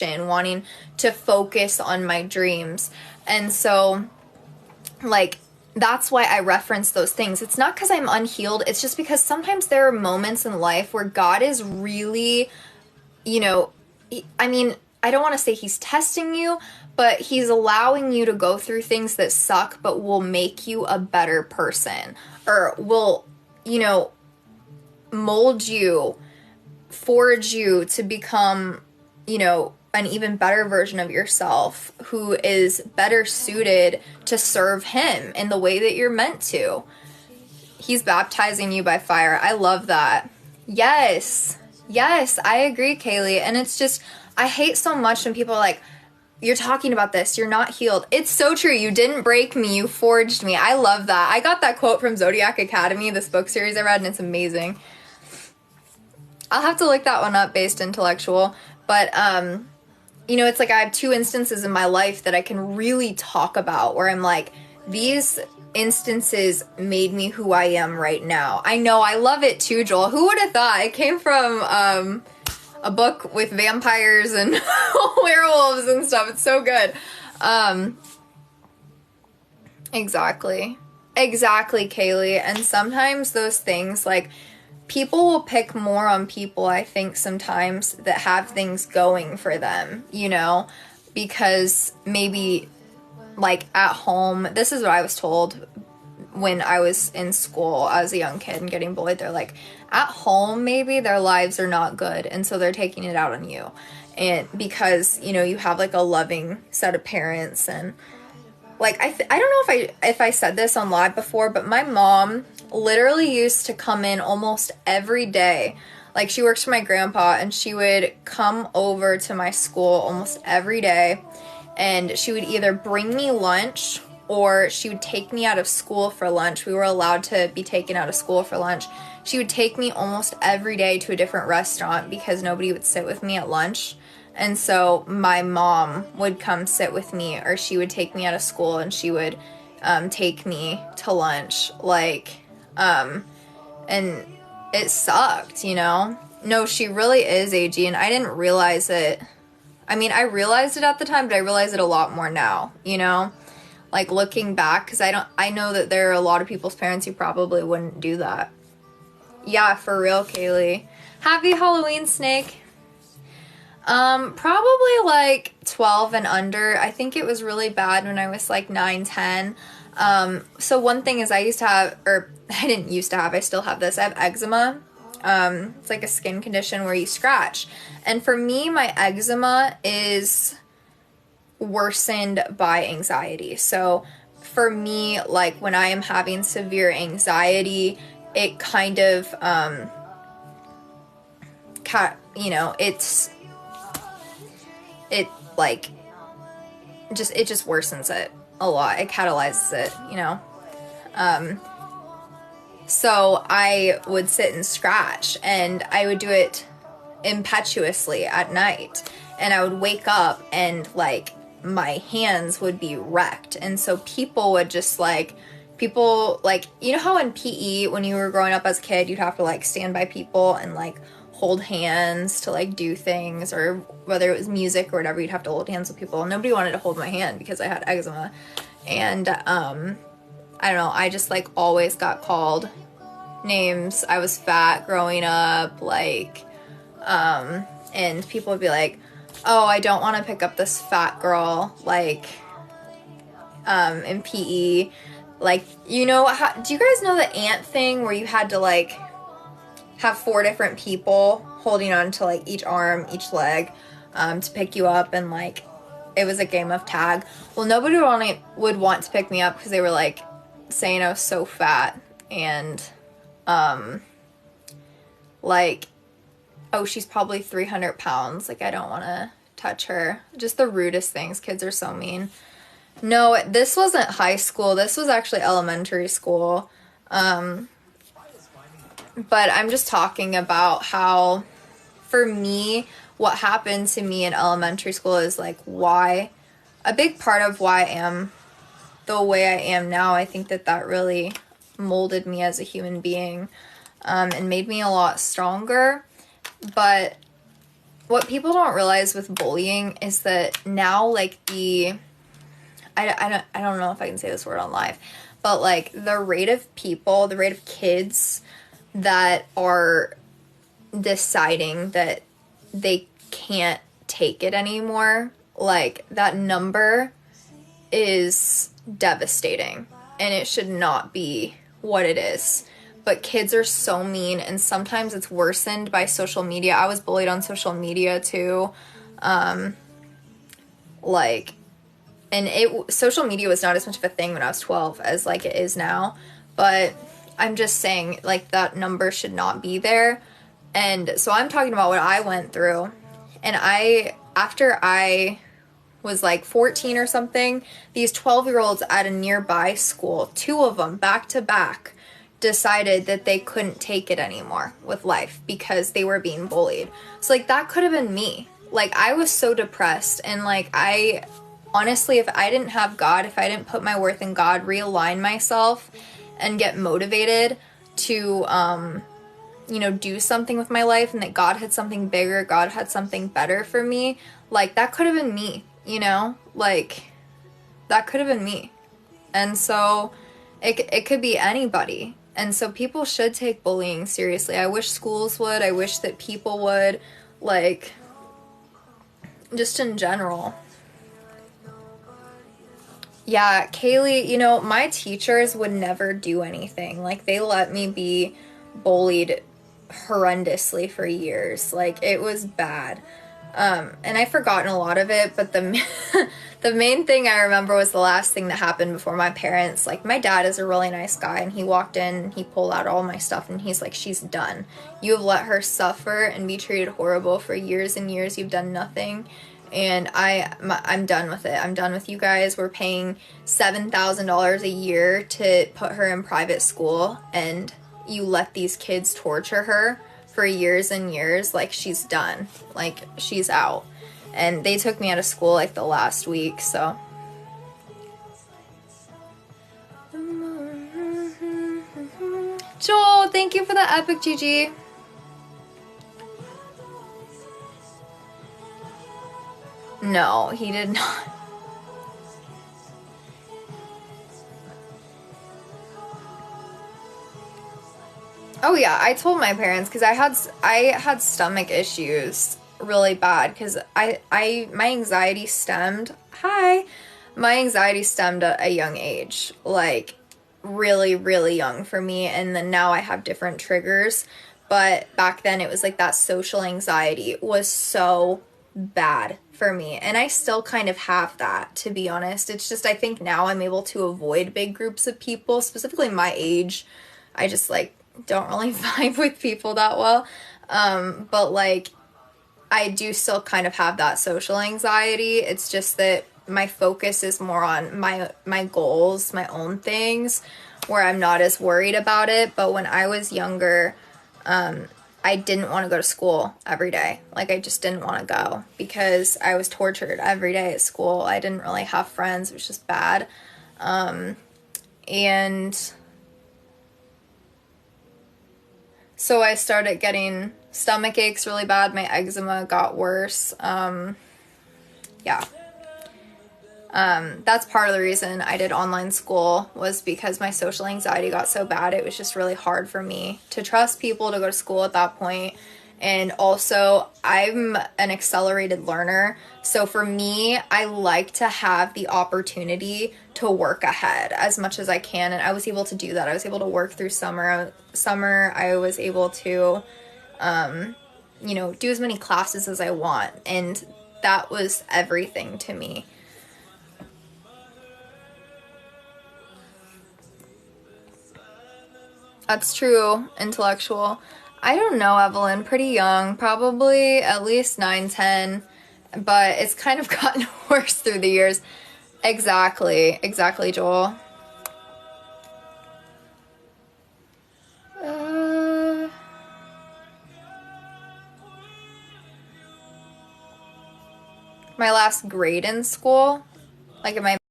wanting to focus on my dreams. And so, like, that's why I reference those things. It's not because I'm unhealed. It's just because sometimes there are moments in life where God is really, I mean, I don't want to say he's testing you, but he's allowing you to go through things that suck, but will make you a better person, or will, mold you, forge you to become, an even better version of yourself who is better suited to serve him in the way that you're meant to. He's baptizing you by fire. I love that. Yes, I agree, Kaylee. And it's just, I hate so much when people are like, you're talking about this, you're not healed. It's so true. You didn't break me, you forged me. I love that. I got that quote from Zodiac Academy, this book series I read, and it's amazing. I'll have to look that one up, based intellectual. But, it's like I have two instances in my life that I can really talk about where I'm like, these instances made me who I am right now. I know, I love it too, Joel. Who would have thought? It came from a book with vampires and werewolves and stuff. It's so good. Exactly, Kaylee. And sometimes those things, like, people will pick more on people, I think, sometimes that have things going for them, because maybe, like, at home, this is what I was told when I was in school as a young kid and getting bullied. They're like, at home, maybe their lives are not good, and so they're taking it out on you. And because, you have, like, a loving set of parents. And, like, I don't know if I said this on live before, but my mom literally used to come in almost every day. Like, she works for my grandpa, and she would come over to my school almost every day, and she would either bring me lunch or she would take me out of school for lunch. We were allowed to be taken out of school for lunch. She would take me almost every day to a different restaurant because nobody would sit with me at lunch. And so my mom would come sit with me, or she would take me out of school and she would take me to lunch. And it sucked, No, she really is AG, and I didn't realize it. I mean, I realized it at the time, but I realize it a lot more now, Like, looking back, because I know that there are a lot of people's parents who probably wouldn't do that. Yeah, for real, Kaylee. Happy Halloween, Snake. Probably like 12 and under. I think it was really bad when I was like 9, 10. So one thing is I used to have, or I didn't used to have, I still have this. I have eczema. It's like a skin condition where you scratch. And for me, my eczema is worsened by anxiety. So for me, like, when I am having severe anxiety, it kind of, it just worsens it a lot. It catalyzes it, So I would sit and scratch, and I would do it impetuously at night, and I would wake up and, like, my hands would be wrecked. And so people would just, like, how in PE, when you were growing up as a kid, you'd have to, like, stand by people and, like, hold hands to, like, do things, or whether it was music or whatever, you'd have to hold hands with people. Nobody wanted to hold my hand because I had eczema. And, I don't know, I just, like, always got called names. I was fat growing up, like, and people would be like, oh, I don't want to pick up this fat girl, like, in PE. Like, do you guys know the ant thing where you had to, like, have 4 different people holding on to, like, each arm, each leg, to pick you up, and, like, it was a game of tag. Well, nobody would want to pick me up because they were, like, saying I was so fat, and, like, oh, she's probably 300 pounds, like, I don't want to touch her. Just the rudest things. Kids are so mean. No, this wasn't high school. This was actually elementary school. But I'm just talking about how, for me, what happened to me in elementary school is, like, a big part of why I am the way I am now. I think that really molded me as a human being, and made me a lot stronger. But what people don't realize with bullying is that now, like, I don't know if I can say this word on live, but like the rate of kids that are deciding that they can't take it anymore, like that number is devastating, and it should not be what it is. But kids are so mean, and sometimes it's worsened by social media. I was bullied on social media too. Like, and social media was not as much of a thing when I was 12 as like it is now. But I'm just saying, like, that number should not be there. And so I'm talking about what I went through. And after I was like 14 or something, these 12-year-olds at a nearby school, two of them back to back, decided that they couldn't take it anymore with life because they were being bullied. So like that could have been me. Like I was so depressed, and like I honestly, if I didn't have God, if I didn't put my worth in God, realign myself and get motivated to do something with my life, and that God had something bigger, God had something better for me, like that could have been me, like that could have been me. And so it could be anybody. And so people should take bullying seriously. I wish schools would. I wish that people would, like, just in general. Yeah, Kaylee, my teachers would never do anything. Like, they let me be bullied horrendously for years. Like, it was bad. And I've forgotten a lot of it, but the main thing I remember was the last thing that happened before my parents. Like, my dad is a really nice guy, and he walked in, and he pulled out all my stuff, and he's like, she's done. You have let her suffer and be treated horrible for years and years. You've done nothing. And I'm done with it. I'm done with you guys. We're paying $7,000 a year to put her in private school, and you let these kids torture her for years and years. Like, she's done. Like, she's out. And they took me out of school like the last week, so. Joel, thank you for the epic GG. No, he did not. Oh yeah, I told my parents because I had stomach issues really bad because my anxiety stemmed at a young age, like really, really young for me, and then now I have different triggers. But back then it was like that social anxiety was so bad for me, and I still kind of have that, to be honest. It's just I think now I'm able to avoid big groups of people, specifically my age. I just like don't really vibe with people that well. But like I do still kind of have that social anxiety. It's just that my focus is more on my goals, my own things, where I'm not as worried about it. But when I was younger, I didn't want to go to school every day. Like, I just didn't want to go because I was tortured every day at school. I didn't really have friends. It was just bad. And so I started getting stomach aches really bad. My eczema got worse. Yeah. That's part of the reason I did online school, was because my social anxiety got so bad. It was just really hard for me to trust people to go to school at that point. And also, I'm an accelerated learner. So for me, I like to have the opportunity to work ahead as much as I can. And I was able to do that. I was able to work through summer. I was able to, do as many classes as I want. And that was everything to me. That's true. Intellectual. I don't know, Evelyn. Pretty young. Probably at least 9, 10. But it's kind of gotten worse through the years. Exactly. Exactly, Joel. My last grade in school. Like, in my